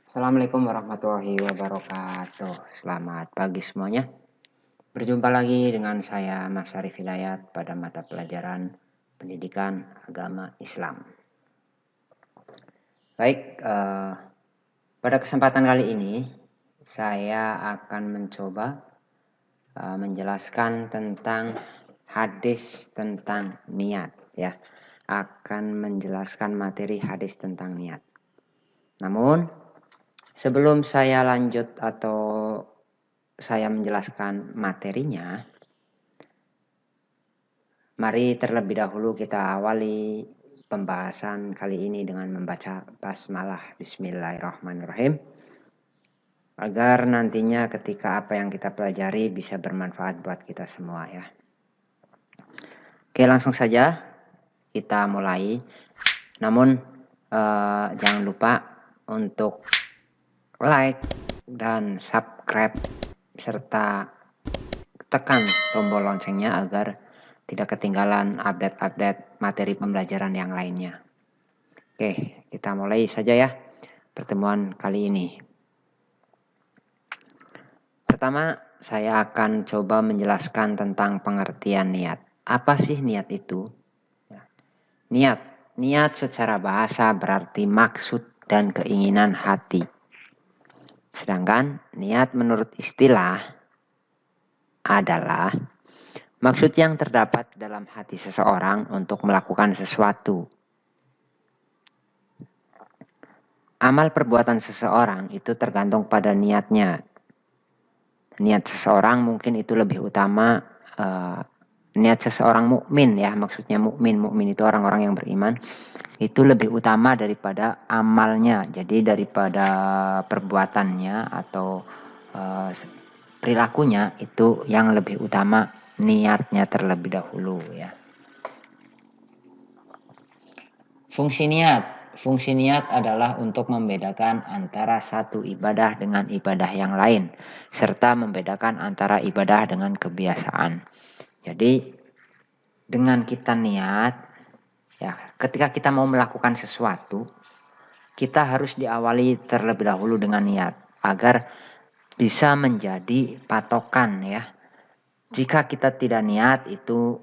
Assalamualaikum warahmatullahi wabarakatuh. Selamat pagi semuanya. Berjumpa lagi dengan saya Mas Arif Hidayat pada mata pelajaran Pendidikan Agama Islam. Baik, pada kesempatan kali ini saya akan mencoba menjelaskan tentang hadis tentang niat ya. Akan menjelaskan materi hadis tentang niat. Namun sebelum saya lanjut atau saya menjelaskan materinya, mari terlebih dahulu kita awali pembahasan kali ini dengan membaca basmalah bismillahirrahmanirrahim, agar nantinya ketika apa yang kita pelajari bisa bermanfaat buat kita semua ya. Oke, langsung saja kita mulai. Namun jangan lupa untuk like dan subscribe serta tekan tombol loncengnya agar tidak ketinggalan update-update materi pembelajaran yang lainnya. Oke, kita mulai saja ya pertemuan kali ini. Pertama, saya akan coba menjelaskan tentang pengertian niat. Apa sih niat itu? Niat secara bahasa berarti maksud dan keinginan hati. Sedangkan niat menurut istilah adalah maksud yang terdapat dalam hati seseorang untuk melakukan sesuatu. Amal perbuatan seseorang itu tergantung pada niatnya. Niat seseorang mungkin itu lebih utama, niat seseorang mukmin ya, maksudnya mukmin itu orang-orang yang beriman, itu lebih utama daripada amalnya. Jadi daripada perbuatannya atau perilakunya itu yang lebih utama niatnya terlebih dahulu ya. Fungsi niat adalah untuk membedakan antara satu ibadah dengan ibadah yang lain, serta membedakan antara ibadah dengan kebiasaan. Jadi dengan kita niat, ya, ketika kita mau melakukan sesuatu, kita harus diawali terlebih dahulu dengan niat agar bisa menjadi patokan ya. Jika kita tidak niat, itu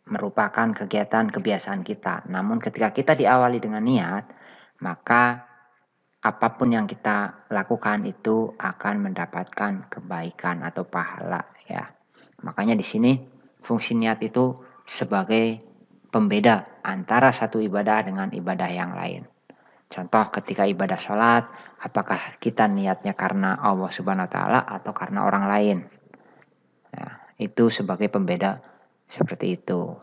merupakan kegiatan kebiasaan kita. Namun ketika kita diawali dengan niat, maka apapun yang kita lakukan itu akan mendapatkan kebaikan atau pahala ya. Makanya di sini fungsi niat itu sebagai pembeda antara satu ibadah dengan ibadah yang lain. Contoh ketika ibadah sholat, apakah kita niatnya karena Allah Subhanahu wa Ta'ala atau karena orang lain? Nah, itu sebagai pembeda seperti itu.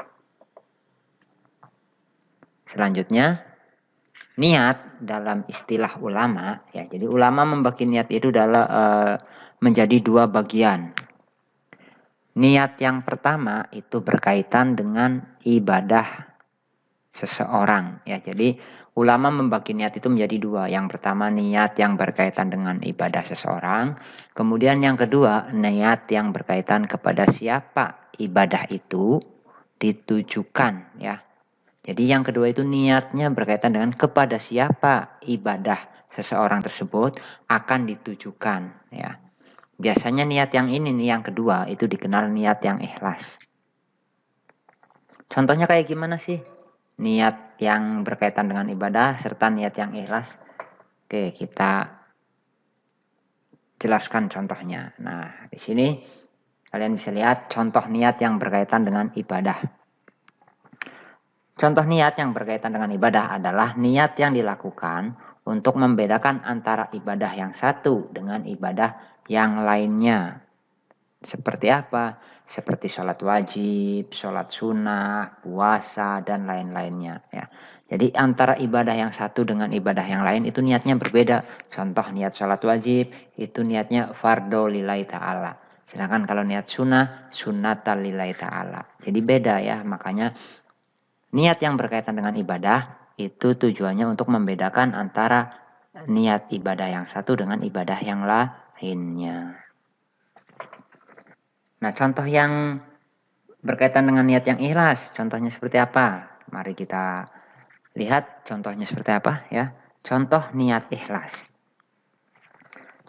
Selanjutnya, niat dalam istilah ulama ya. Jadi ulama membagi niat itu menjadi dua bagian. Niat yang pertama itu berkaitan dengan ibadah seseorang ya. Jadi ulama membagi niat itu menjadi dua. Yang pertama niat yang berkaitan dengan ibadah seseorang. Kemudian yang kedua niat yang berkaitan kepada siapa ibadah itu ditujukan ya. Jadi yang kedua itu niatnya berkaitan dengan kepada siapa ibadah seseorang tersebut akan ditujukan ya. Biasanya niat yang ini nih yang kedua itu dikenal niat yang ikhlas. Contohnya kayak gimana sih? Niat yang berkaitan dengan ibadah serta niat yang ikhlas. Oke, kita jelaskan contohnya. Nah, di sini kalian bisa lihat contoh niat yang berkaitan dengan ibadah. Contoh niat yang berkaitan dengan ibadah adalah niat yang dilakukan untuk membedakan antara ibadah yang satu dengan ibadah yang lainnya. Seperti apa? Seperti sholat wajib, sholat sunnah, puasa, dan lain-lainnya. Ya. Jadi antara ibadah yang satu dengan ibadah yang lain itu niatnya berbeda. Contoh niat sholat wajib itu niatnya fardhu lillahi ta'ala. Sedangkan kalau niat sunnah, sunnatan lillahi ta'ala. Jadi beda ya, makanya niat yang berkaitan dengan ibadah itu tujuannya untuk membedakan antara niat ibadah yang satu dengan ibadah yang lainnya. Nah, contoh yang berkaitan dengan niat yang ikhlas, contohnya seperti apa? Mari kita lihat contohnya seperti apa ya. Contoh niat ikhlas.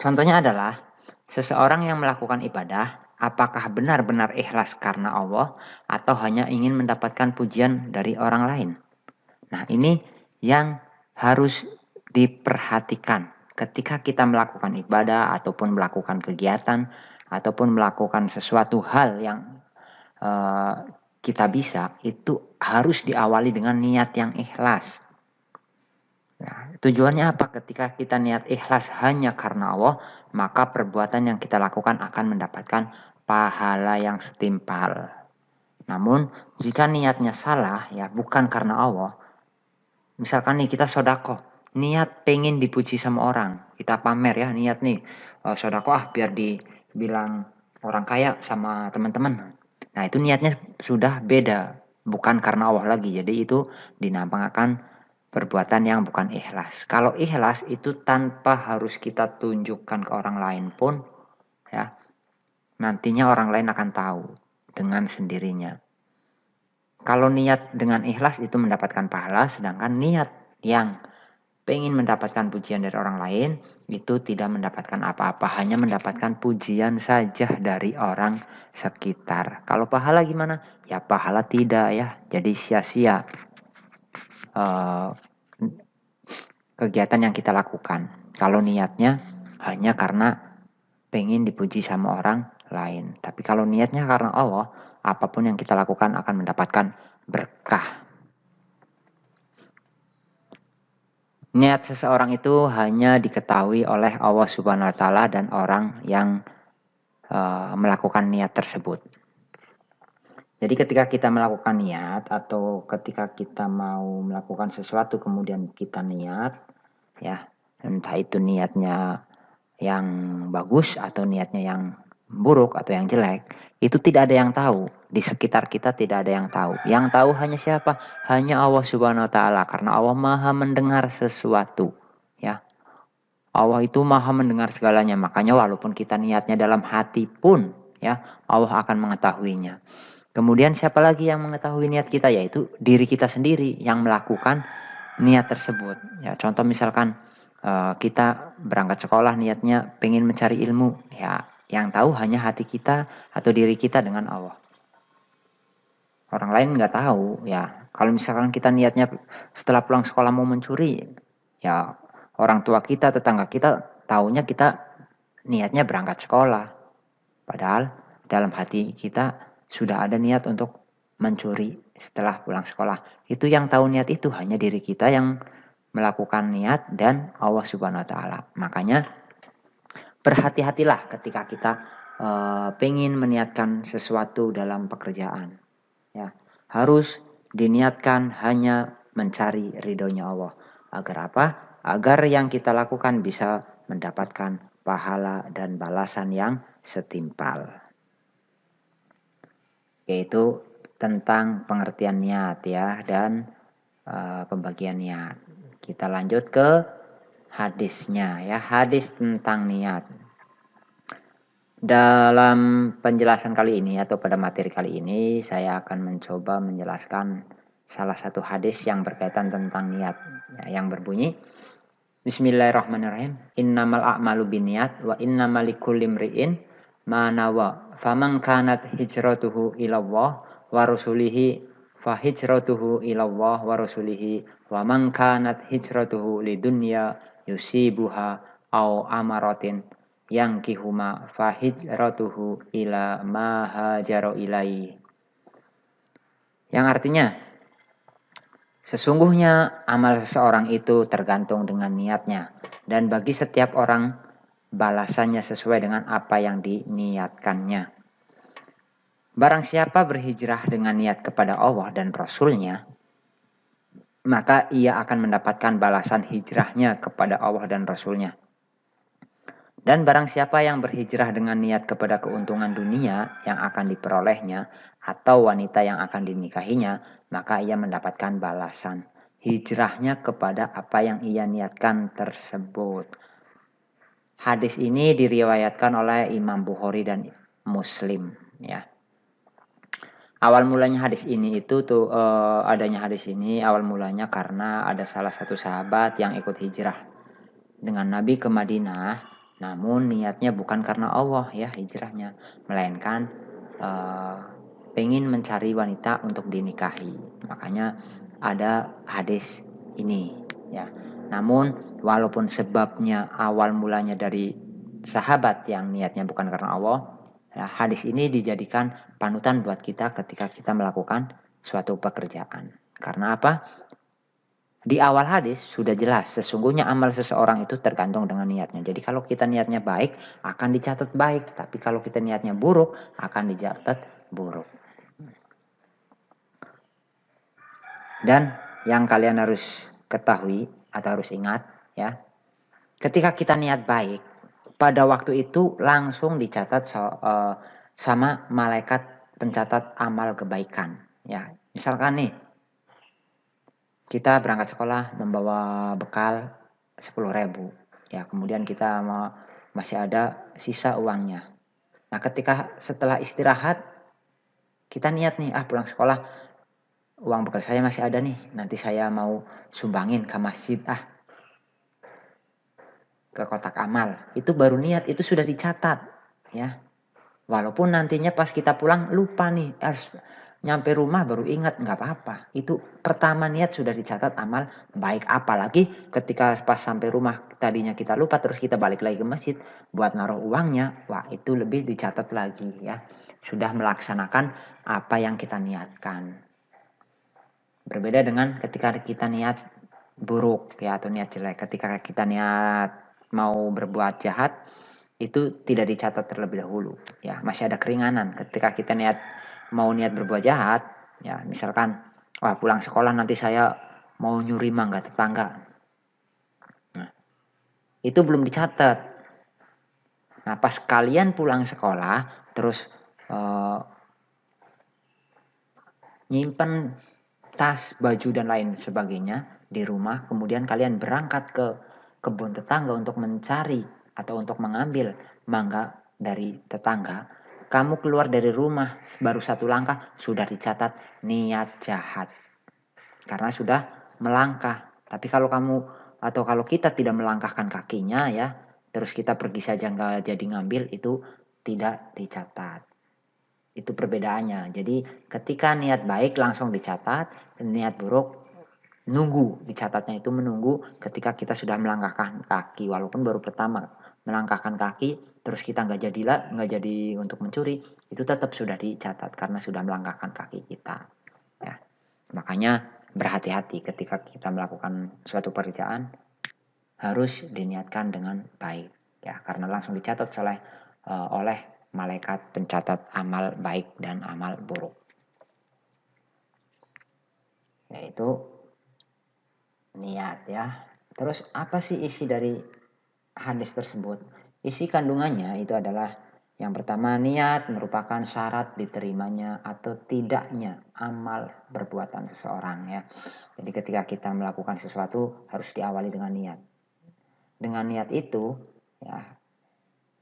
Contohnya adalah seseorang yang melakukan ibadah, apakah benar-benar ikhlas karena Allah atau hanya ingin mendapatkan pujian dari orang lain. Nah, ini yang harus diperhatikan ketika kita melakukan ibadah ataupun melakukan kegiatan ataupun melakukan sesuatu hal yang kita bisa, itu harus diawali dengan niat yang ikhlas. Nah, tujuannya apa? Ketika kita niat ikhlas hanya karena Allah, maka perbuatan yang kita lakukan akan mendapatkan pahala yang setimpal. Namun, jika niatnya salah, ya bukan karena Allah, misalkan nih kita sodako, niat pengen dipuji sama orang, kita pamer ya, niat nih, sodako biar dibilang orang kaya sama teman-teman. Nah, itu niatnya sudah beda, bukan karena Allah lagi, jadi itu dinamakan perbuatan yang bukan ikhlas. Kalau ikhlas itu tanpa harus kita tunjukkan ke orang lain pun, ya, nantinya orang lain akan tahu dengan sendirinya. Kalau niat dengan ikhlas itu mendapatkan pahala, sedangkan niat yang pengen mendapatkan pujian dari orang lain itu tidak mendapatkan apa-apa, hanya mendapatkan pujian saja dari orang sekitar. Kalau pahala gimana? Ya pahala tidak ya, jadi sia-sia kegiatan yang kita lakukan. Kalau niatnya hanya karena pengen dipuji sama orang lain. Tapi kalau niatnya karena Allah, apapun yang kita lakukan akan mendapatkan berkah. Niat seseorang itu hanya diketahui oleh Allah Subhanahu wa taala dan orang yang melakukan niat tersebut. Jadi ketika kita melakukan niat atau ketika kita mau melakukan sesuatu kemudian kita niat, ya, entah itu niatnya yang bagus atau niatnya yang buruk atau yang jelek, itu tidak ada yang tahu. Di sekitar kita tidak ada yang tahu. Yang tahu hanya siapa? Hanya Allah Subhanahu wa taala, karena Allah Maha mendengar sesuatu, ya. Allah itu Maha mendengar segalanya. Makanya walaupun kita niatnya dalam hati pun, ya, Allah akan mengetahuinya. Kemudian siapa lagi yang mengetahui niat kita? Yaitu diri kita sendiri yang melakukan niat tersebut. Ya, contoh misalkan kita berangkat sekolah niatnya pengen mencari ilmu, ya yang tahu hanya hati kita atau diri kita dengan Allah. Orang lain nggak tahu, ya. Kalau misalkan kita niatnya setelah pulang sekolah mau mencuri, ya orang tua kita, tetangga kita taunya kita niatnya berangkat sekolah. Padahal dalam hati kita sudah ada niat untuk mencuri setelah pulang sekolah. Itu yang tahu niat itu hanya diri kita yang melakukan niat dan Allah Subhanahu wa taala. Makanya berhati-hatilah ketika kita pengen meniatkan sesuatu dalam pekerjaan. Ya, harus diniatkan hanya mencari ridhonya Allah. Agar apa? Agar yang kita lakukan bisa mendapatkan pahala dan balasan yang setimpal. Yaitu tentang pengertian niat ya dan pembagian niat. Kita lanjut ke hadisnya ya, hadis tentang niat. Dalam penjelasan kali ini atau pada materi kali ini saya akan mencoba menjelaskan salah satu hadis yang berkaitan tentang niat ya, yang berbunyi Bismillahirrahmanirrahim. Innamal a'malu binniyat wa innamal likulli imri'in ma nawa. Faman kanat hijratuhu ilallah wa rasulihi fa hijratuhu ilallah wa rasulihi wa man kanat hijratuhu lidunya yusibuha au amaratin yang kihuma fa hijratuhu ila ma hajaro ilai. Yang artinya sesungguhnya amal seseorang itu tergantung dengan niatnya, dan bagi setiap orang balasannya sesuai dengan apa yang diniatkannya. Barang siapa berhijrah dengan niat kepada Allah dan Rasul-Nya, maka ia akan mendapatkan balasan hijrahnya kepada Allah dan Rasul-Nya. Dan barang siapa yang berhijrah dengan niat kepada keuntungan dunia yang akan diperolehnya atau wanita yang akan dinikahinya, maka ia mendapatkan balasan hijrahnya kepada apa yang ia niatkan tersebut. Hadis ini diriwayatkan oleh Imam Bukhari dan Muslim ya. Awal mulanya hadis ini itu adanya hadis ini awal mulanya karena ada salah satu sahabat yang ikut hijrah dengan Nabi ke Madinah. Namun niatnya bukan karena Allah ya hijrahnya, melainkan pengen mencari wanita untuk dinikahi. Makanya ada hadis ini ya. Namun walaupun sebabnya awal mulanya dari sahabat yang niatnya bukan karena Allah, ya, hadis ini dijadikan panutan buat kita ketika kita melakukan suatu pekerjaan. Karena apa? Di awal hadis sudah jelas, sesungguhnya amal seseorang itu tergantung dengan niatnya. Jadi kalau kita niatnya baik, akan dicatat baik. Tapi kalau kita niatnya buruk, akan dicatat buruk. Dan yang kalian harus ketahui atau harus ingat ya, ketika kita niat baik, pada waktu itu langsung dicatat sama malaikat pencatat amal kebaikan. Ya, misalkan nih, kita berangkat sekolah membawa bekal 10.000. Ya, kemudian kita masih ada sisa uangnya. Nah, ketika setelah istirahat, kita niat nih, pulang sekolah, uang bekal saya masih ada nih, nanti saya mau sumbangin ke masjid, ke kotak amal. Itu baru niat, itu sudah dicatat. Ya, walaupun nantinya pas kita pulang lupa nih, harus nyampe rumah baru ingat, nggak apa-apa. Itu pertama niat sudah dicatat amal baik. Apalagi ketika pas sampai rumah tadinya kita lupa, terus kita balik lagi ke masjid buat naruh uangnya, wah itu lebih dicatat lagi ya. Sudah melaksanakan apa yang kita niatkan. Berbeda dengan ketika kita niat buruk ya atau niat jelek. Ketika kita niat mau berbuat jahat, itu tidak dicatat terlebih dahulu ya, masih ada keringanan. Ketika kita mau niat berbuat jahat ya, misalkan pulang sekolah nanti saya mau nyuri mangga tetangga, nah itu belum dicatat. Nah pas kalian pulang sekolah terus nyimpen tas, baju dan lain sebagainya di rumah, kemudian kalian berangkat ke kebun tetangga untuk mencari atau untuk mengambil mangga dari tetangga, kamu keluar dari rumah baru satu langkah sudah dicatat niat jahat karena sudah melangkah. Tapi kalau kamu atau kalau kita tidak melangkahkan kakinya ya, terus kita pergi saja nggak jadi ngambil, itu tidak dicatat. Itu perbedaannya. Jadi ketika niat baik langsung dicatat, niat buruk nunggu. Dicatatnya itu menunggu ketika kita sudah melangkahkan kaki, walaupun baru pertama melangkahkan kaki terus kita nggak jadi untuk mencuri, itu tetap sudah dicatat karena sudah melangkahkan kaki kita ya. Makanya berhati-hati ketika kita melakukan suatu pekerjaan, harus diniatkan dengan baik ya, karena langsung dicatat oleh malaikat pencatat amal baik dan amal buruk. Yaitu niat ya. Terus apa sih isi dari hadis tersebut? Isi kandungannya itu adalah yang pertama, niat merupakan syarat diterimanya atau tidaknya amal perbuatan seseorang ya. Jadi ketika kita melakukan sesuatu harus diawali dengan niat. Dengan niat itu ya,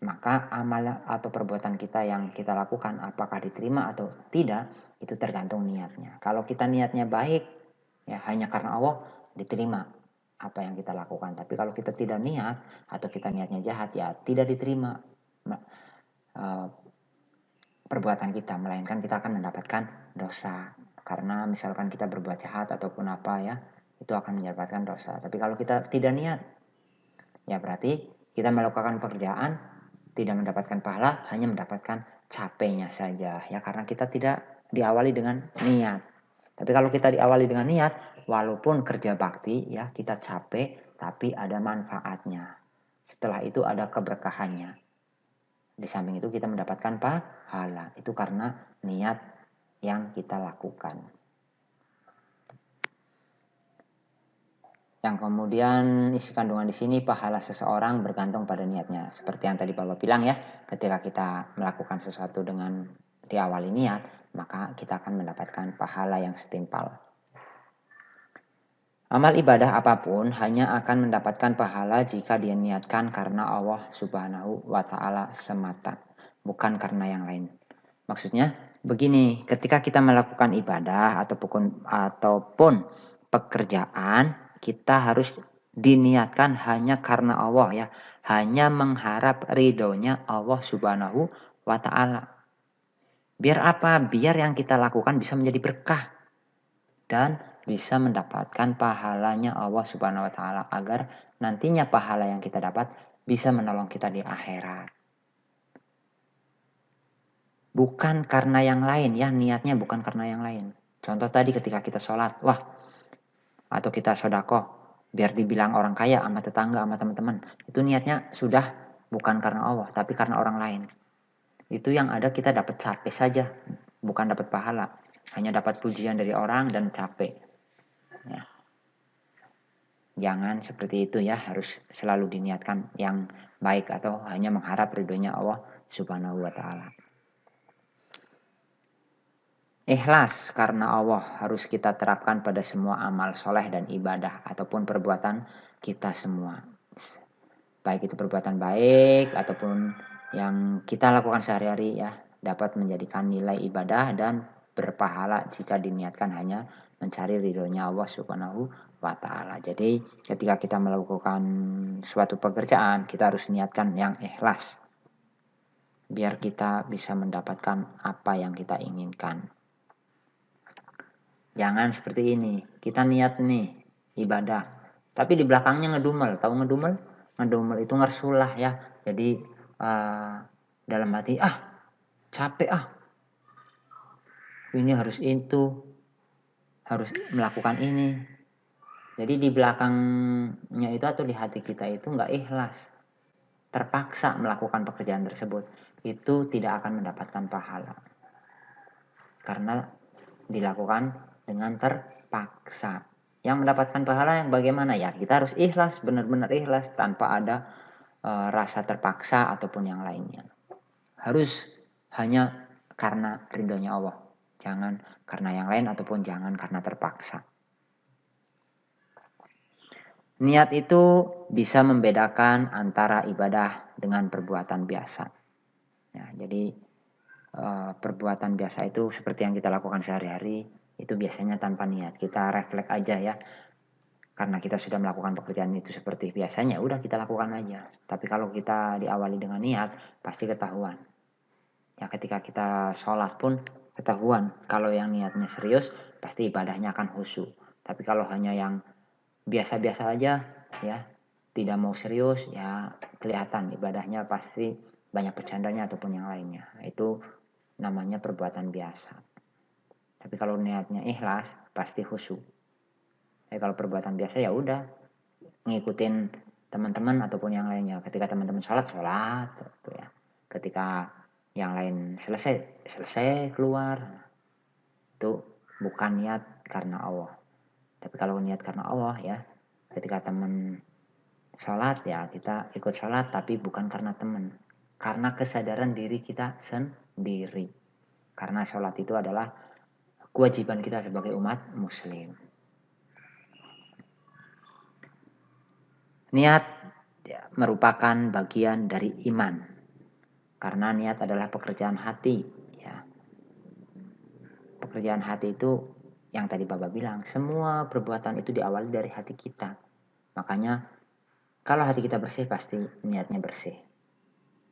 maka amal atau perbuatan kita yang kita lakukan apakah diterima atau tidak, itu tergantung niatnya. Kalau kita niatnya baik ya, hanya karena Allah, diterima apa yang kita lakukan. Tapi kalau kita tidak niat atau kita niatnya jahat ya, tidak diterima perbuatan kita, melainkan kita akan mendapatkan dosa. Karena misalkan kita berbuat jahat ataupun apa ya, itu akan mendapatkan dosa. Tapi kalau kita tidak niat ya, berarti kita melakukan pekerjaan tidak mendapatkan pahala, hanya mendapatkan capeknya saja ya, karena kita tidak diawali dengan niat. Tapi kalau kita diawali dengan niat, walaupun kerja bakti ya kita capek, tapi ada manfaatnya. Setelah itu ada keberkahannya. Di samping itu kita mendapatkan pahala. Itu karena niat yang kita lakukan. Yang kemudian isi kandungan di sini, pahala seseorang bergantung pada niatnya. Seperti yang tadi Bapak bilang ya, ketika kita melakukan sesuatu dengan diawali niat, maka kita akan mendapatkan pahala yang setimpal. Amal ibadah apapun hanya akan mendapatkan pahala jika dia niatkan karena Allah Subhanahu wa Ta'ala semata, bukan karena yang lain. Maksudnya begini, ketika kita melakukan ibadah ataupun pekerjaan, kita harus diniatkan hanya karena Allah ya, hanya mengharap ridhonya Allah Subhanahu wa Ta'ala. Biar apa? Biar yang kita lakukan bisa menjadi berkah dan bisa mendapatkan pahalanya Allah Subhanahu wa Ta'ala, agar nantinya pahala yang kita dapat bisa menolong kita di akhirat. Bukan karena yang lain ya, niatnya bukan karena yang lain. Contoh tadi ketika kita sholat, atau kita sodakoh, biar dibilang orang kaya sama tetangga, sama teman-teman. Itu niatnya sudah bukan karena Allah, tapi karena orang lain. Itu yang ada kita dapat capek saja, bukan dapat pahala. Hanya dapat pujian dari orang dan capek. Ya. Jangan seperti itu ya, harus selalu diniatkan yang baik atau hanya mengharap ridhonya Allah Subhanahu wa Ta'ala. Ikhlas karena Allah harus kita terapkan pada semua amal soleh dan ibadah ataupun perbuatan kita semua. Baik itu perbuatan baik ataupun yang kita lakukan sehari-hari ya, dapat menjadikan nilai ibadah dan berpahala jika diniatkan hanya mencari ridhonya Allah Subhanahu wa Ta'ala. Jadi ketika kita melakukan suatu pekerjaan, kita harus niatkan yang ikhlas, biar kita bisa mendapatkan apa yang kita inginkan. Jangan seperti ini, kita niat nih ibadah, tapi di belakangnya ngedumel. Tahu ngedumel? Ngedumel itu ngersulah ya. Jadi dalam hati, capek ini harus itu, harus melakukan ini. Jadi di belakangnya itu atau di hati kita itu nggak ikhlas, terpaksa melakukan pekerjaan tersebut, itu tidak akan mendapatkan pahala karena dilakukan dengan terpaksa. Yang mendapatkan pahala yang bagaimana ya? Kita harus ikhlas, benar-benar ikhlas tanpa ada rasa terpaksa ataupun yang lainnya. Harus hanya karena ridhonya Allah, jangan karena yang lain ataupun jangan karena terpaksa. Niat itu bisa membedakan antara ibadah dengan perbuatan biasa. Ya, jadi perbuatan biasa itu seperti yang kita lakukan sehari-hari, itu biasanya tanpa niat, kita refleks aja ya, karena kita sudah melakukan pekerjaan itu seperti biasanya, udah kita lakukan aja. Tapi kalau kita diawali dengan niat, pasti ketahuan ya. Ketika kita sholat pun ketahuan, kalau yang niatnya serius pasti ibadahnya akan khusyuk. Tapi kalau hanya yang biasa-biasa aja ya, tidak mau serius ya, kelihatan ibadahnya pasti banyak bercandanya ataupun yang lainnya. Itu namanya perbuatan biasa. Tapi kalau niatnya ikhlas pasti khusyuk. Kalau perbuatan biasa ya udah ngikutin teman-teman ataupun yang lainnya. Ketika teman-teman sholat gitu ya. Ketika yang lain selesai keluar, itu bukan niat karena Allah. Tapi kalau niat karena Allah ya, ketika teman sholat ya kita ikut sholat, tapi bukan karena teman, karena kesadaran diri kita sendiri. Karena sholat itu adalah kewajiban kita sebagai umat muslim. Niat ya, merupakan bagian dari iman, karena niat adalah pekerjaan hati ya. Pekerjaan hati itu yang tadi Bapak bilang, semua perbuatan itu diawali dari hati kita. Makanya kalau hati kita bersih pasti niatnya bersih.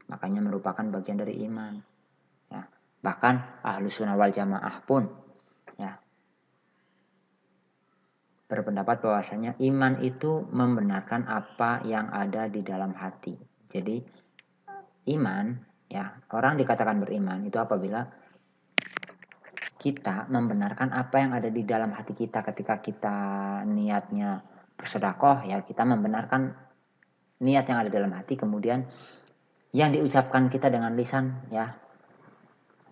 Makanya merupakan bagian dari iman ya. Bahkan Ahlus Sunnah wal Jamaah pun ya berpendapat bahwasanya iman itu membenarkan apa yang ada di dalam hati. Jadi iman ya, orang dikatakan beriman itu apabila kita membenarkan apa yang ada di dalam hati kita. Ketika kita niatnya bersedekah ya, kita membenarkan niat yang ada dalam hati, kemudian yang diucapkan kita dengan lisan ya.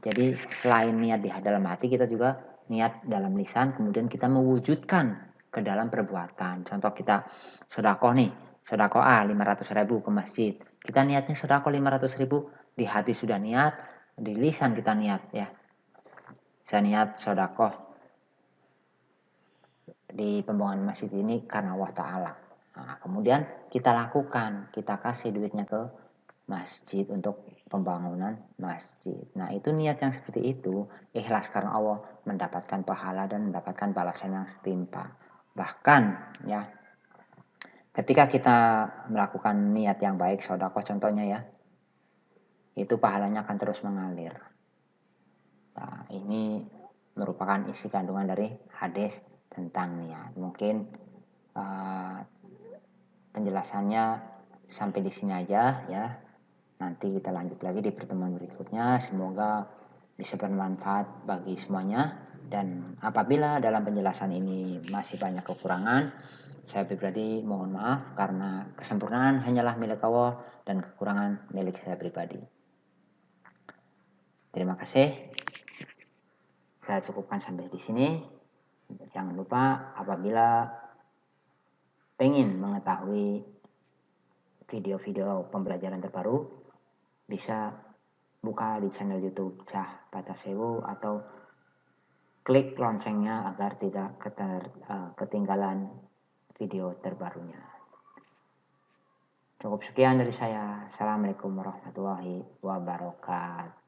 Jadi selain niat di dalam hati, kita juga niat dalam lisan, kemudian kita mewujudkan ke dalam perbuatan. Contoh kita sedekah nih, sedekah 500.000 ke masjid. Kita niatnya sedekah 500.000, di hati sudah niat, di lisan kita niat ya. Saya niat sedekah di pembangunan masjid ini karena Allah Ta'ala. Nah, kemudian kita lakukan, kita kasih duitnya ke masjid untuk pembangunan masjid. Nah, itu niat yang seperti itu, ikhlas karena Allah, mendapatkan pahala dan mendapatkan balasan yang setimpal. Bahkan ya, ketika kita melakukan niat yang baik, sedekah contohnya ya, itu pahalanya akan terus mengalir. Nah, ini merupakan isi kandungan dari hadis tentang niat. Mungkin penjelasannya sampai di sini aja ya. Nanti kita lanjut lagi di pertemuan berikutnya. Semoga bisa bermanfaat bagi semuanya. Dan apabila dalam penjelasan ini masih banyak kekurangan, saya pribadi mohon maaf karena kesempurnaan hanyalah milik Allah dan kekurangan milik saya pribadi. Terima kasih. Saya cukupkan sampai di sini. Jangan lupa apabila ingin mengetahui video-video pembelajaran terbaru, bisa buka di channel YouTube Cah Patasewu atau klik loncengnya agar tidak ketinggalan video terbarunya. Cukup sekian dari saya. Assalamualaikum warahmatullahi wabarakatuh.